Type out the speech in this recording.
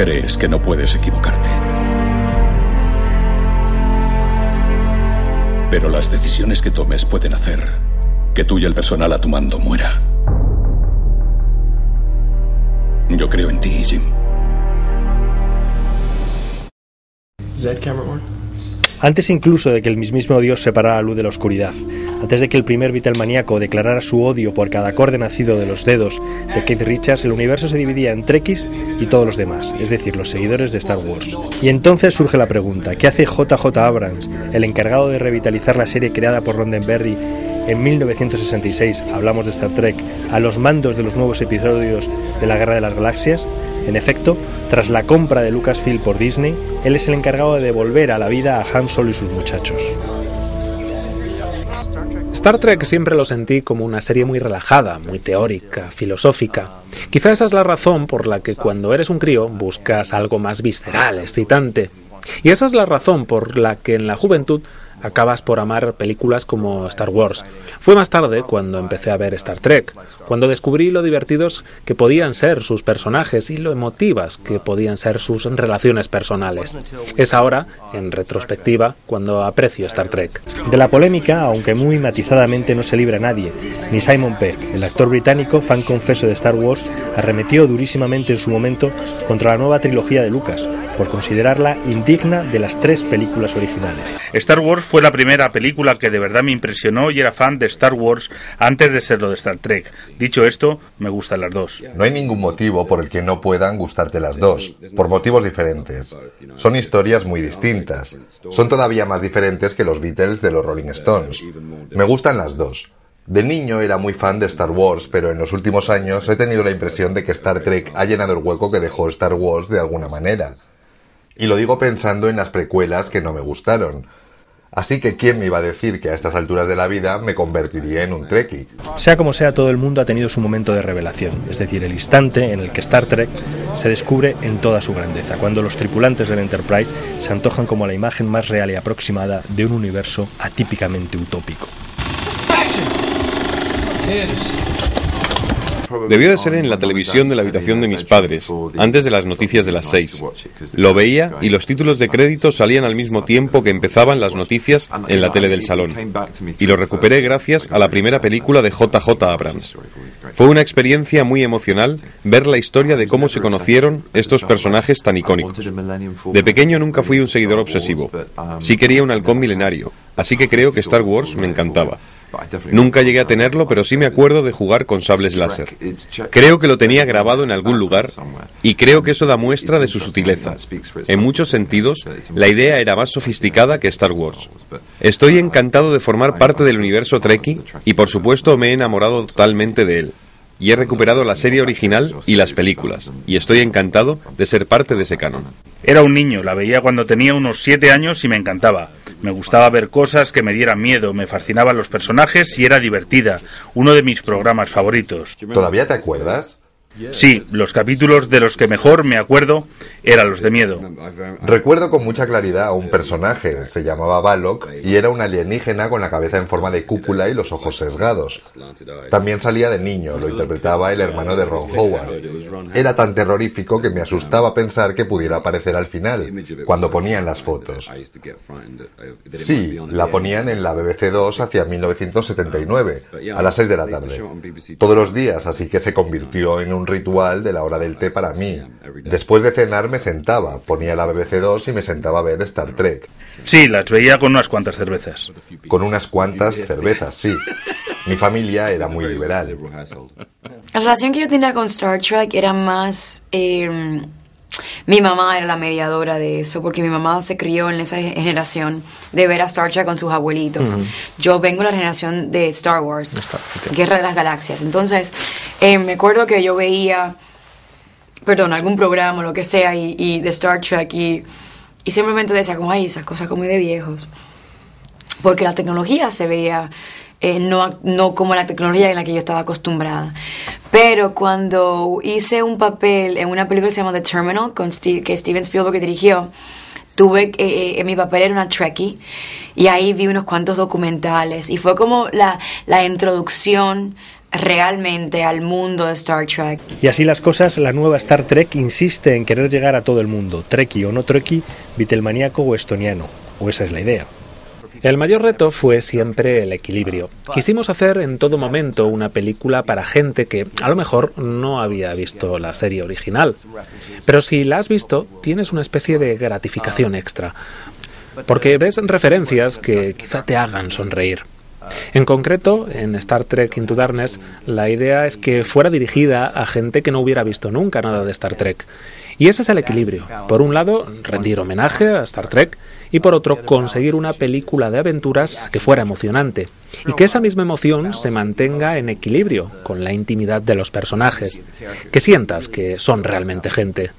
Crees que no puedes equivocarte. Pero las decisiones que tomes pueden hacer que tú y el personal a tu mando muera. Yo creo en ti, Jim. Antes incluso de que el mismísimo Dios separara la luz de la oscuridad, antes de que el primer Beatlemaníaco declarara su odio por cada acorde nacido de los dedos de Keith Richards, el universo se dividía en Trekkies y todos los demás, es decir, los seguidores de Star Wars. Y entonces surge la pregunta, ¿qué hace J.J. Abrams, el encargado de revitalizar la serie creada por Roddenberry en 1966, hablamos de Star Trek, a los mandos de los nuevos episodios de la Guerra de las Galaxias? En efecto, tras la compra de Lucasfilm por Disney, él es el encargado de devolver a la vida a Han Solo y sus muchachos. Star Trek siempre lo sentí como una serie muy relajada, muy teórica, filosófica. Quizá esa es la razón por la que cuando eres un crío buscas algo más visceral, excitante. Y esa es la razón por la que en la juventud acabas por amar películas como Star Wars. Fue más tarde cuando empecé a ver Star Trek, cuando descubrí lo divertidos que podían ser sus personajes y lo emotivas que podían ser sus relaciones personales. Es ahora, en retrospectiva, cuando aprecio Star Trek. De la polémica, aunque muy matizadamente, no se libra nadie. Ni Simon Pegg, el actor británico, fan confeso de Star Wars, arremetió durísimamente en su momento contra la nueva trilogía de Lucas, por considerarla indigna de las 3 películas originales. Star Wars fue la primera película que de verdad me impresionó y era fan de Star Wars antes de serlo de Star Trek. Dicho esto, me gustan las dos. No hay ningún motivo por el que no puedan gustarte las dos, por motivos diferentes. Son historias muy distintas. Son todavía más diferentes que los Beatles de los Rolling Stones. Me gustan las dos. De niño era muy fan de Star Wars, pero en los últimos años he tenido la impresión de que Star Trek ha llenado el hueco que dejó Star Wars de alguna manera. Y lo digo pensando en las precuelas que no me gustaron. Así que ¿quién me iba a decir que a estas alturas de la vida me convertiría en un Trekkie? Sea como sea, todo el mundo ha tenido su momento de revelación, es decir, el instante en el que Star Trek se descubre en toda su grandeza, cuando los tripulantes del Enterprise se antojan como la imagen más real y aproximada de un universo atípicamente utópico. Debió de ser en la televisión de la habitación de mis padres, antes de las noticias de las 6. Lo veía y los títulos de crédito salían al mismo tiempo que empezaban las noticias en la tele del salón. Y lo recuperé gracias a la primera película de J.J. Abrams. Fue una experiencia muy emocional ver la historia de cómo se conocieron estos personajes tan icónicos. De pequeño nunca fui un seguidor obsesivo. Sí quería un halcón milenario, así que creo que Star Wars me encantaba. Nunca llegué a tenerlo, pero sí me acuerdo de jugar con sables láser. Creo que lo tenía grabado en algún lugar y creo que eso da muestra de su sutileza. En muchos sentidos, la idea era más sofisticada que Star Wars. Estoy encantado de formar parte del universo Trekkie y por supuesto me he enamorado totalmente de él. Y he recuperado la serie original y las películas, y estoy encantado de ser parte de ese canon. Era un niño, la veía cuando tenía unos 7 años y me encantaba. Me gustaba ver cosas que me dieran miedo, me fascinaban los personajes y era divertida, uno de mis programas favoritos. ¿Todavía te acuerdas? Sí, los capítulos de los que mejor me acuerdo eran los de miedo. Recuerdo con mucha claridad a un personaje, se llamaba Balok, y era un alienígena con la cabeza en forma de cúpula y los ojos sesgados. También salía de niño, lo interpretaba el hermano de Ron Howard. Era tan terrorífico que me asustaba pensar que pudiera aparecer al final, cuando ponían las fotos. Sí, la ponían en la BBC 2 hacia 1979, a las 6 de la tarde. Todos los días, así que se convirtió en un ritual de la hora del té para mí. Después de cenar me sentaba, ponía la BBC 2 y me sentaba a ver Star Trek. Sí, las veía con unas cuantas cervezas. Con unas cuantas cervezas, sí. Mi familia era muy liberal. La relación que yo tenía con Star Trek era más... mi mamá era la mediadora de eso, porque mi mamá se crió en esa generación de ver a Star Trek con sus abuelitos. Yo vengo de la generación de Star Wars, Guerra de las Galaxias. Entonces, me acuerdo que yo veía, algún programa o lo que sea, y de Star Trek, y simplemente decía como, ay, esas cosas como de viejos. Porque la tecnología se veía... no como la tecnología en la que yo estaba acostumbrada. Pero cuando hice un papel en una película que se llama The Terminal, que Steven Spielberg dirigió, mi papel era una Trekkie, y ahí vi unos cuantos documentales, y fue como la introducción realmente al mundo de Star Trek. Y así las cosas, la nueva Star Trek insiste en querer llegar a todo el mundo, trekkie o no trekkie, beatlemaníaco o estoniano, o esa es la idea. El mayor reto fue siempre el equilibrio. Quisimos hacer en todo momento una película para gente que a lo mejor no había visto la serie original. Pero si la has visto, tienes una especie de gratificación extra, porque ves referencias que quizá te hagan sonreír. En concreto, en Star Trek Into Darkness, la idea es que fuera dirigida a gente que no hubiera visto nunca nada de Star Trek. Y ese es el equilibrio. Por un lado, rendir homenaje a Star Trek, y por otro, conseguir una película de aventuras que fuera emocionante, y que esa misma emoción se mantenga en equilibrio con la intimidad de los personajes, que sientas que son realmente gente.